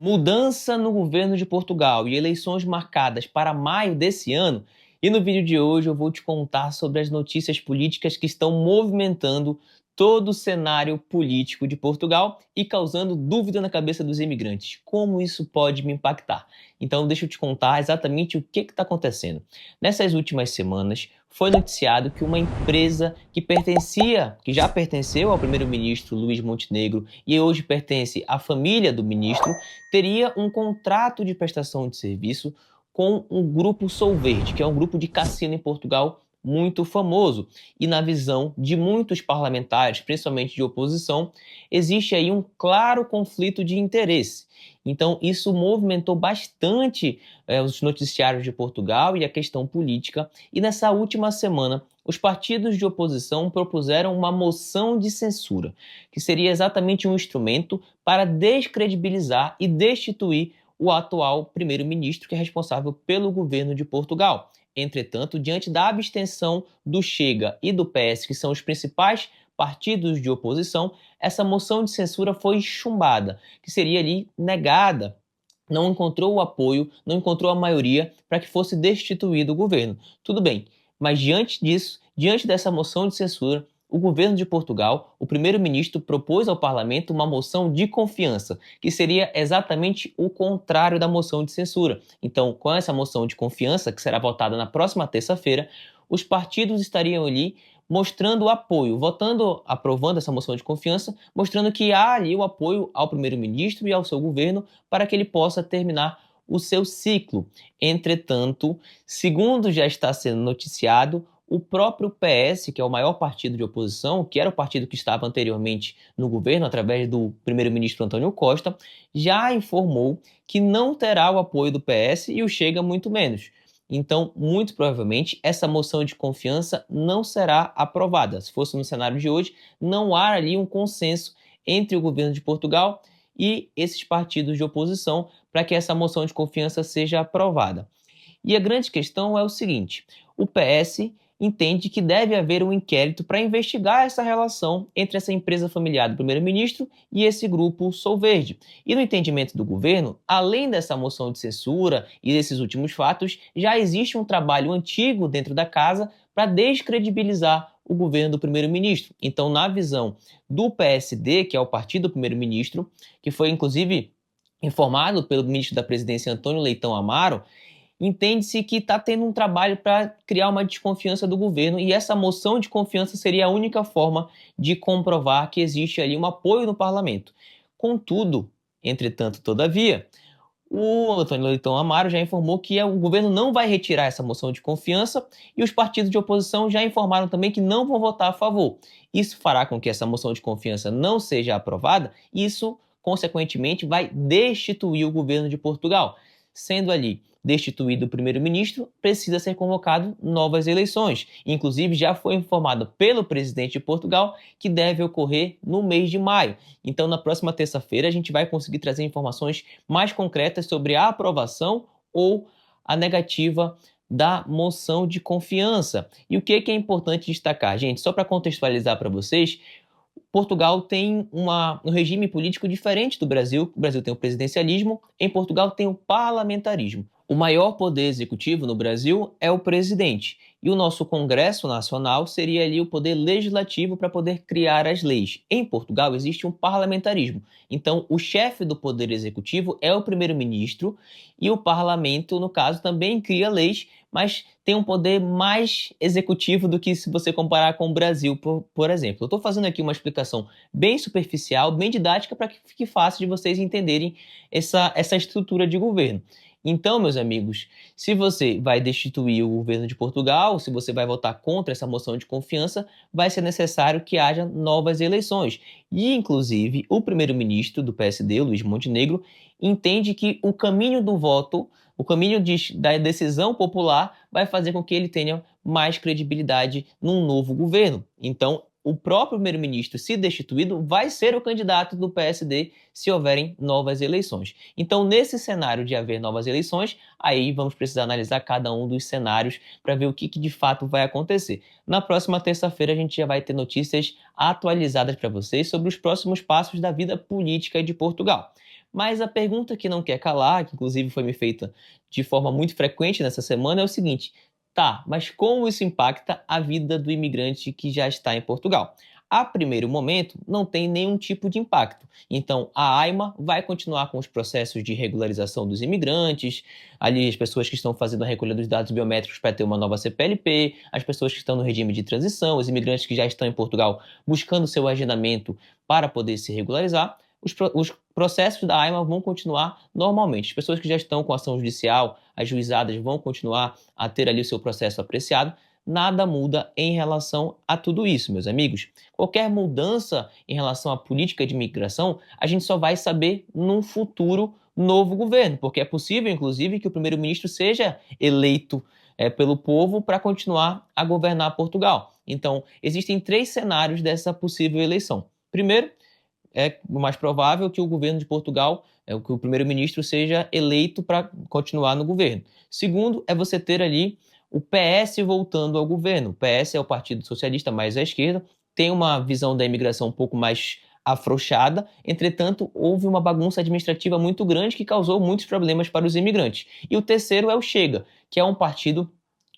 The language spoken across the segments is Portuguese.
Mudança no governo de Portugal e eleições marcadas para maio desse ano. E no vídeo de hoje eu vou te contar sobre as notícias políticas que estão movimentando todo o cenário político de Portugal e causando dúvida na cabeça dos imigrantes. Como isso pode me impactar? Então deixa eu te contar exatamente o que está acontecendo. Nessas últimas semanas foi noticiado que uma empresa que já pertenceu ao primeiro-ministro Luís Montenegro e hoje pertence à família do ministro, teria um contrato de prestação de serviço com o grupo Solverde, que é um grupo de cassino em Portugal muito famoso. E na visão de muitos parlamentares, principalmente de oposição, existe aí um claro conflito de interesse. Então, isso movimentou bastante os noticiários de Portugal e a questão política. E nessa última semana, os partidos de oposição propuseram uma moção de censura, que seria exatamente um instrumento para descredibilizar e destituir o atual primeiro-ministro, que é responsável pelo governo de Portugal. Entretanto, diante da abstenção do Chega e do PS, que são os principais partidos de oposição, essa moção de censura foi chumbada, que seria ali negada. Não encontrou o apoio, não encontrou a maioria para que fosse destituído o governo. Tudo bem, mas diante disso, diante dessa moção de censura, o governo de Portugal, o primeiro-ministro, propôs ao parlamento uma moção de confiança, que seria exatamente o contrário da moção de censura. Então, com essa moção de confiança, que será votada na próxima terça-feira, os partidos estariam ali mostrando apoio, aprovando essa moção de confiança, mostrando que há ali o apoio ao primeiro-ministro e ao seu governo para que ele possa terminar o seu ciclo. Entretanto, segundo já está sendo noticiado, o próprio PS, que é o maior partido de oposição, que era o partido que estava anteriormente no governo, através do primeiro-ministro António Costa, já informou que não terá o apoio do PS e o Chega muito menos. Então, muito provavelmente, essa moção de confiança não será aprovada. Se fosse no cenário de hoje, não há ali um consenso entre o governo de Portugal e esses partidos de oposição para que essa moção de confiança seja aprovada. E a grande questão é o seguinte: o PS entende que deve haver um inquérito para investigar essa relação entre essa empresa familiar do primeiro-ministro e esse grupo Solverde. E no entendimento do governo, além dessa moção de censura e desses últimos fatos, já existe um trabalho antigo dentro da casa para descredibilizar o governo do primeiro-ministro. Então, na visão do PSD, que é o partido do primeiro-ministro, que foi inclusive informado pelo ministro da Presidência António Leitão Amaro, entende-se que está tendo um trabalho para criar uma desconfiança do governo e essa moção de confiança seria a única forma de comprovar que existe ali um apoio no parlamento. Contudo, entretanto, todavia, o Antônio Leitão Amaro já informou que o governo não vai retirar essa moção de confiança e os partidos de oposição já informaram também que não vão votar a favor. Isso fará com que essa moção de confiança não seja aprovada e isso, consequentemente, vai destituir o governo de Portugal. Sendo ali destituído o primeiro-ministro, precisa ser convocado novas eleições. Inclusive, já foi informado pelo presidente de Portugal que deve ocorrer no mês de maio. Então, na próxima terça-feira, a gente vai conseguir trazer informações mais concretas sobre a aprovação ou a negativa da moção de confiança. E o que é importante destacar, gente? Só para contextualizar para vocês, Portugal tem um regime político diferente do Brasil. O Brasil tem o presidencialismo, em Portugal tem o parlamentarismo. O maior poder executivo no Brasil é o presidente. E o nosso Congresso Nacional seria ali o poder legislativo para poder criar as leis. Em Portugal existe um parlamentarismo. Então, o chefe do poder executivo é o primeiro-ministro e o parlamento, no caso, também cria leis, mas tem um poder mais executivo do que se você comparar com o Brasil, por exemplo. Eu estou fazendo aqui uma explicação bem superficial, bem didática, para que fique fácil de vocês entenderem essa estrutura de governo. Então, meus amigos, se você vai destituir o governo de Portugal, se você vai votar contra essa moção de confiança, vai ser necessário que haja novas eleições. E, inclusive, o primeiro-ministro do PSD, Luís Montenegro, entende que o caminho do voto, o caminho da decisão popular, vai fazer com que ele tenha mais credibilidade num novo governo. Então, o próprio primeiro-ministro, se destituído, vai ser o candidato do PSD se houverem novas eleições. Então, nesse cenário de haver novas eleições, aí vamos precisar analisar cada um dos cenários para ver o que de fato vai acontecer. Na próxima terça-feira, a gente já vai ter notícias atualizadas para vocês sobre os próximos passos da vida política de Portugal. Mas a pergunta que não quer calar, que inclusive foi me feita de forma muito frequente nessa semana, é o seguinte: tá, mas como isso impacta a vida do imigrante que já está em Portugal? A primeiro momento, não tem nenhum tipo de impacto. Então, a AIMA vai continuar com os processos de regularização dos imigrantes, ali as pessoas que estão fazendo a recolha dos dados biométricos para ter uma nova CPLP, as pessoas que estão no regime de transição, os imigrantes que já estão em Portugal buscando seu agendamento para poder se regularizar. Os processos da AIMA vão continuar normalmente. As pessoas que já estão com ação judicial, as juizadas vão continuar a ter ali o seu processo apreciado. Nada muda em relação a tudo isso, meus amigos. Qualquer mudança em relação à política de imigração, a gente só vai saber num futuro novo governo, porque é possível, inclusive, que o primeiro-ministro seja eleito pelo povo para continuar a governar Portugal. Então, existem 3 cenários dessa possível eleição. Primeiro, é o mais provável que o governo de Portugal, que o primeiro-ministro seja eleito para continuar no governo. Segundo, é você ter ali o PS voltando ao governo. O PS é o Partido Socialista mais à esquerda, tem uma visão da imigração um pouco mais afrouxada, entretanto, houve uma bagunça administrativa muito grande que causou muitos problemas para os imigrantes. E o terceiro é o Chega, que é um partido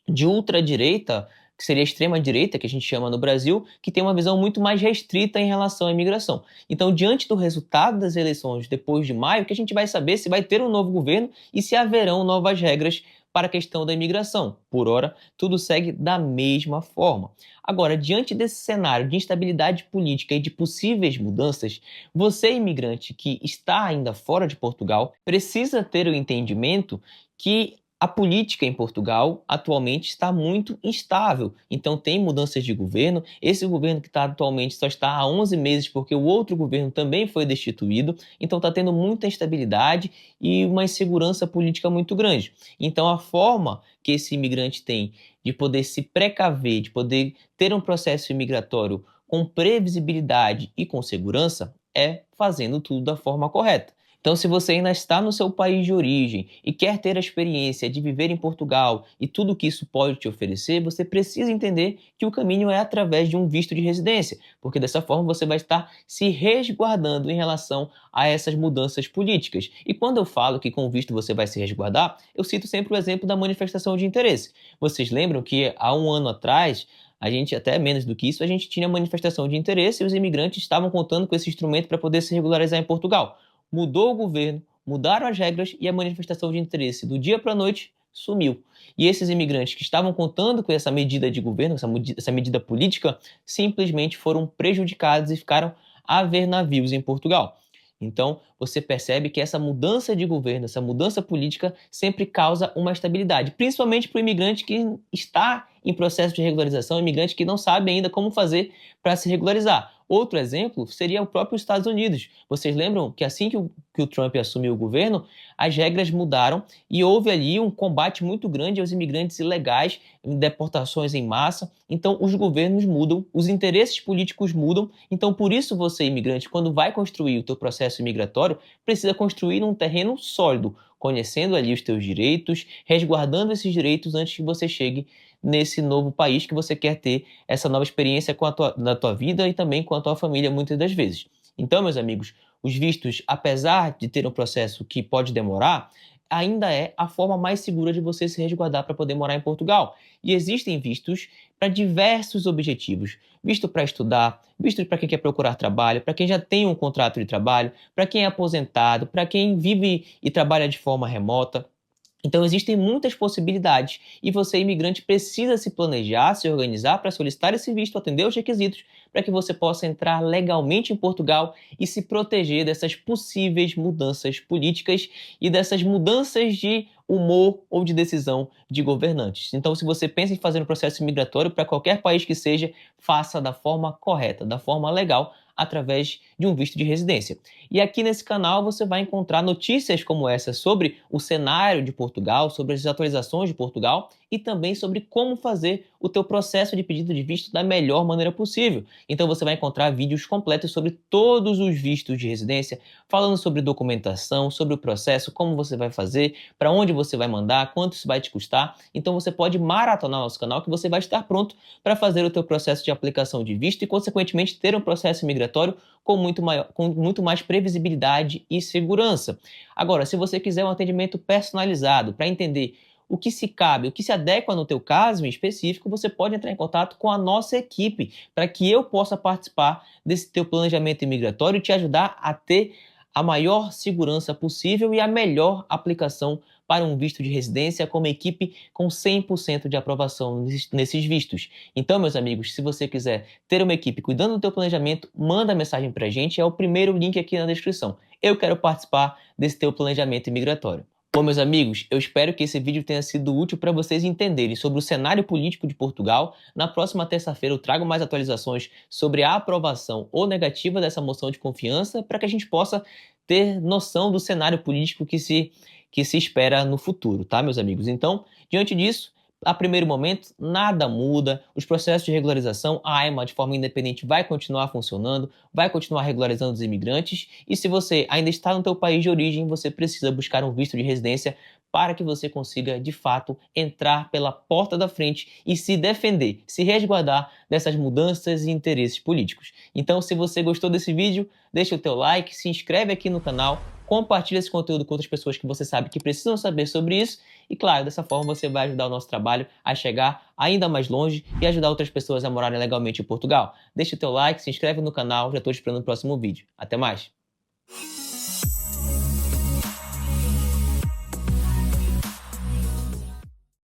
de ultradireita, que seria a extrema-direita, que a gente chama no Brasil, que tem uma visão muito mais restrita em relação à imigração. Então, diante do resultado das eleições depois de maio, que a gente vai saber se vai ter um novo governo e se haverão novas regras para a questão da imigração. Por ora, tudo segue da mesma forma. Agora, diante desse cenário de instabilidade política e de possíveis mudanças, você, imigrante que está ainda fora de Portugal, precisa ter o entendimento que a política em Portugal atualmente está muito instável, então tem mudanças de governo. Esse governo que está atualmente só está há 11 meses porque o outro governo também foi destituído, então está tendo muita instabilidade e uma insegurança política muito grande. Então a forma que esse imigrante tem de poder se precaver, de poder ter um processo imigratório com previsibilidade e com segurança é fazendo tudo da forma correta. Então, se você ainda está no seu país de origem e quer ter a experiência de viver em Portugal e tudo que isso pode te oferecer, você precisa entender que o caminho é através de um visto de residência, porque dessa forma você vai estar se resguardando em relação a essas mudanças políticas. E quando eu falo que com o visto você vai se resguardar, eu cito sempre o exemplo da manifestação de interesse. Vocês lembram que há um ano atrás, a gente, até menos do que isso, a gente tinha manifestação de interesse e os imigrantes estavam contando com esse instrumento para poder se regularizar em Portugal. Mudou o governo, mudaram as regras e a manifestação de interesse do dia para a noite sumiu. E esses imigrantes que estavam contando com essa medida de governo, essa medida política, simplesmente foram prejudicados e ficaram a ver navios em Portugal. Então, você percebe que essa mudança de governo, essa mudança política, sempre causa uma estabilidade, principalmente para o imigrante que está em processo de regularização, imigrante que não sabe ainda como fazer para se regularizar. Outro exemplo seria o próprio Estados Unidos. Vocês lembram que assim que o Trump assumiu o governo, as regras mudaram e houve ali um combate muito grande aos imigrantes ilegais, deportações em massa. Então, os governos mudam, os interesses políticos mudam. Então, por isso você, imigrante, quando vai construir o teu processo migratório, precisa construir um terreno sólido, conhecendo ali os teus direitos, resguardando esses direitos antes que você chegue nesse novo país que você quer ter essa nova experiência na tua vida e também com a tua família muitas das vezes. Então, meus amigos, os vistos, apesar de ter um processo que pode demorar, ainda é a forma mais segura de você se resguardar para poder morar em Portugal. E existem vistos para diversos objetivos. Visto para estudar, visto para quem quer procurar trabalho, para quem já tem um contrato de trabalho, para quem é aposentado, para quem vive e trabalha de forma remota. Então, existem muitas possibilidades e você, imigrante, precisa se planejar, se organizar para solicitar esse visto, atender os requisitos, para que você possa entrar legalmente em Portugal e se proteger dessas possíveis mudanças políticas e dessas mudanças de humor ou de decisão de governantes. Então, se você pensa em fazer um processo migratório para qualquer país que seja, faça da forma correta, da forma legal, através de um visto de residência. E aqui nesse canal você vai encontrar notícias como essa sobre o cenário de Portugal, sobre as atualizações de Portugal e também sobre como fazer o teu processo de pedido de visto da melhor maneira possível. Então você vai encontrar vídeos completos sobre todos os vistos de residência, falando sobre documentação, sobre o processo, como você vai fazer, para onde você vai mandar, quanto isso vai te custar. Então você pode maratonar nosso canal que você vai estar pronto para fazer o teu processo de aplicação de visto e, consequentemente, ter um processo migratório com muito mais previsibilidade e segurança. Agora, se você quiser um atendimento personalizado para entender o que se cabe, o que se adequa no teu caso em específico, você pode entrar em contato com a nossa equipe para que eu possa participar desse teu planejamento imigratório e te ajudar a ter a maior segurança possível e a melhor aplicação para um visto de residência com uma equipe com 100% de aprovação nesses vistos. Então, meus amigos, se você quiser ter uma equipe cuidando do teu planejamento, manda mensagem para a gente, é o primeiro link aqui na descrição. Eu quero participar desse teu planejamento imigratório. Bom, meus amigos, eu espero que esse vídeo tenha sido útil para vocês entenderem sobre o cenário político de Portugal. Na próxima terça-feira eu trago mais atualizações sobre a aprovação ou negativa dessa moção de confiança para que a gente possa ter noção do cenário político que se espera no futuro, tá, meus amigos? Então, diante disso, a primeiro momento, nada muda, os processos de regularização, a AIMA de forma independente vai continuar funcionando, vai continuar regularizando os imigrantes, e se você ainda está no teu país de origem, você precisa buscar um visto de residência para que você consiga, de fato, entrar pela porta da frente e se defender, se resguardar dessas mudanças e interesses políticos. Então, se você gostou desse vídeo, deixa o teu like, se inscreve aqui no canal, compartilha esse conteúdo com outras pessoas que você sabe que precisam saber sobre isso e, claro, dessa forma você vai ajudar o nosso trabalho a chegar ainda mais longe e ajudar outras pessoas a morarem legalmente em Portugal. Deixa o teu like, se inscreve no canal, já estou te esperando no próximo vídeo. Até mais!